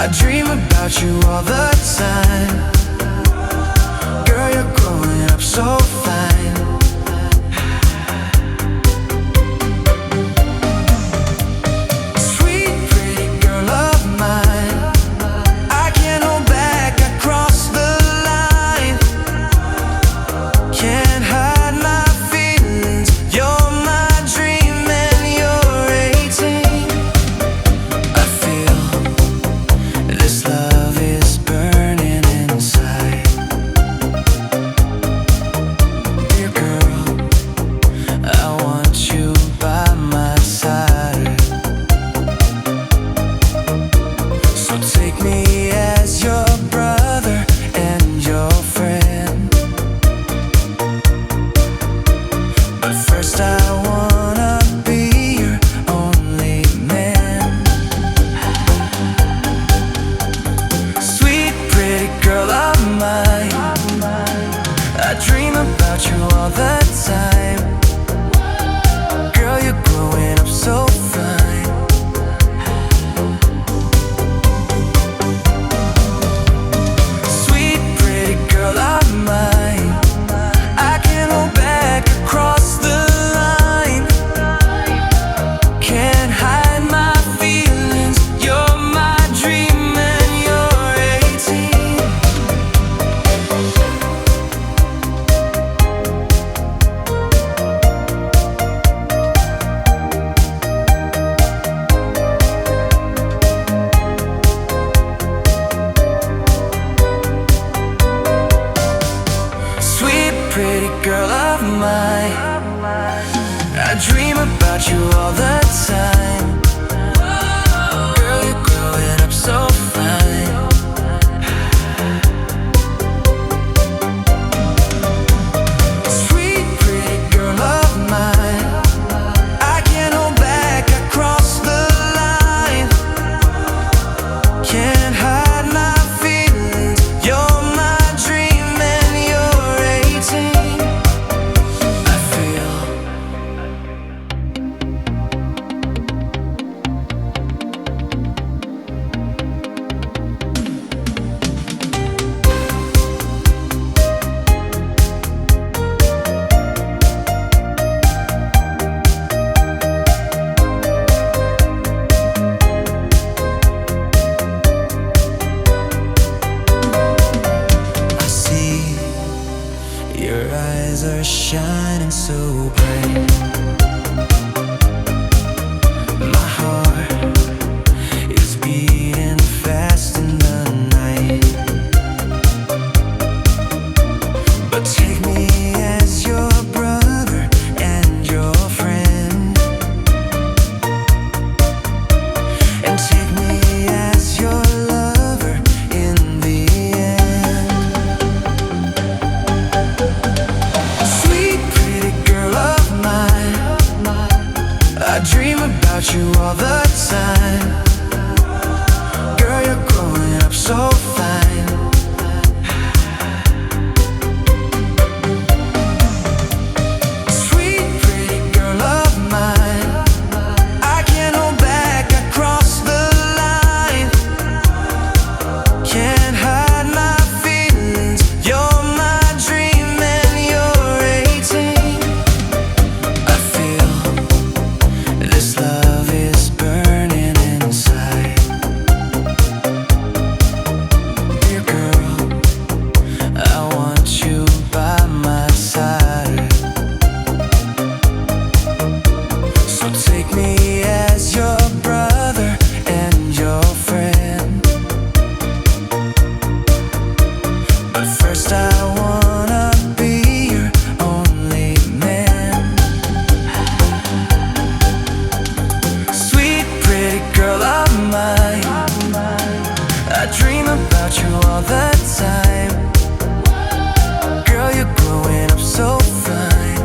I dream about you all the time. Girl, you're growing up so fine. Sweet, pretty girl of mine. I can't hold back, I cross the line. Can't hide my feelings. You're my dream and you're 18. I feel this love is burning inside. Dear girl, I want you by my side. So take me as your brother and your friend. But first I wanna be your only man. Sweet, pretty girl of mine. I dream about you all the time. Girl, you're growing up so fine. Sweet, pretty girl of mine. I can't hold back, I cross the line. Can't hide my feelings. You're my dream and you're 18. Sweet, pretty girl of mine. I dream about you all the time. Girl, you're growing up so fine. Sweet, pretty girl of mine. I can't hold back, I cross the line. Can't hide my feelings. You're my dream and you're 18. I feel I see your eyes are shining so bright. My heart is beating fast in the night. But take me as your brother and your friend. And take me as your lover in the end. Sweet, pretty girl of mine. I dream about you all the time. Girl, you're growing up so fine. Sweet, pretty girl of mine. I can't hold back, I cross the line. Can't hide my feelings. You're my dream and you're 18. I feel this love is burning inside. Dear girl, I want you by my side. So take me as your brother and your friend. But first I wanna be your only man. Sweet, pretty girl of mine. I dream about you all the time. Girl, you're growing up so fine.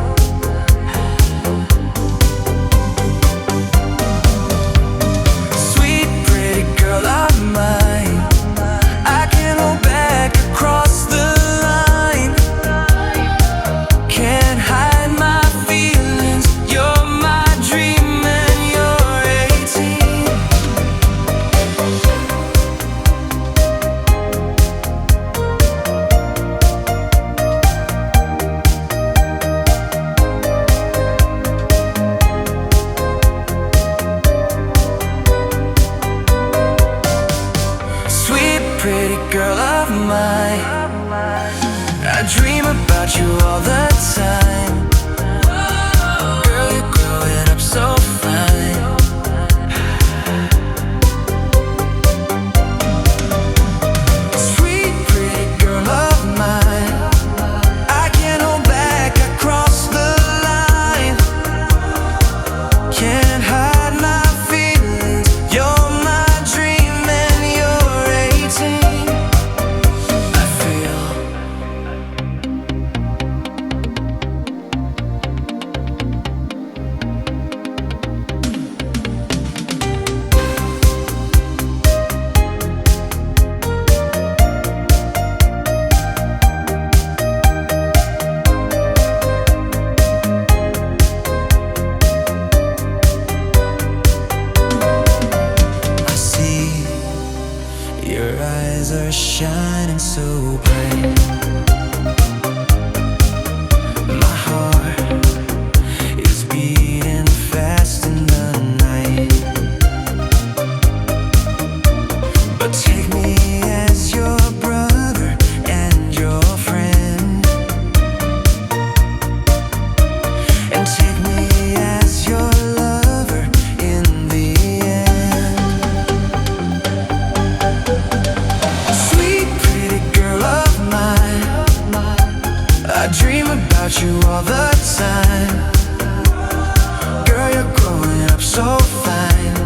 Sweet, pretty girl of mine. I can't hold back, I cross the line. Can't hide my feelings. You're my dream and you're 18. mine. I dream about you all the time. Girl, you're growing up so fine. Sweet, pretty girl of mine. I can't hold back, I cross the line. Can't hide my feelings. You're my dream and you're 18. I feel your eyes are shining so bright. My heart is beating fast in the night. But take me as your brother and your friend, and take me as your lover in the end. Sweet, pretty girl of mine. I dream about you all the time. Girl, you're growing up so fine.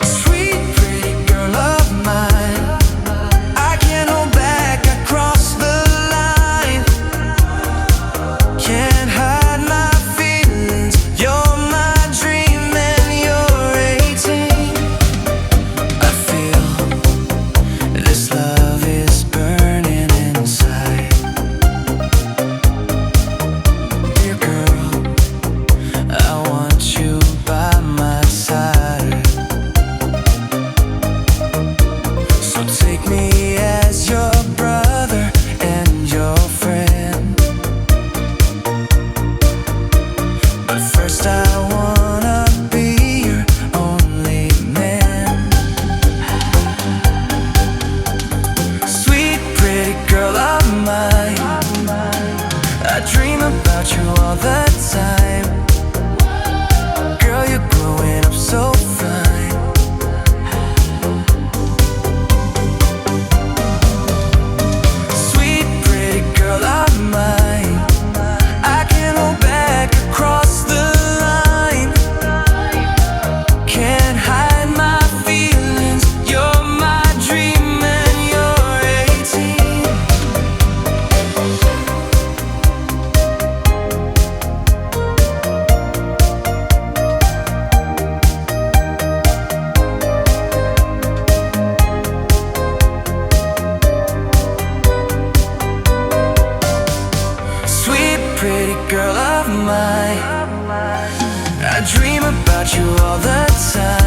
Sweet, pretty girl of mine. I can't hold back, I cross the line. Can't hide my feelings. You're my dream and you're 18. I feel this love is burning inside. Dear girl, I want you by my side. So take me as your brother and your friend. But first I wanna be your only man. Sweet, pretty girl of mine. I dream about you all the time. Girl, you're growing up so fine. Sweet, pretty girl of mine. I can't hold back, I cross the line. Can't hide my feelings. You're my dream and you're 18. Sweet, pretty girl of mine. I dream about you all the time.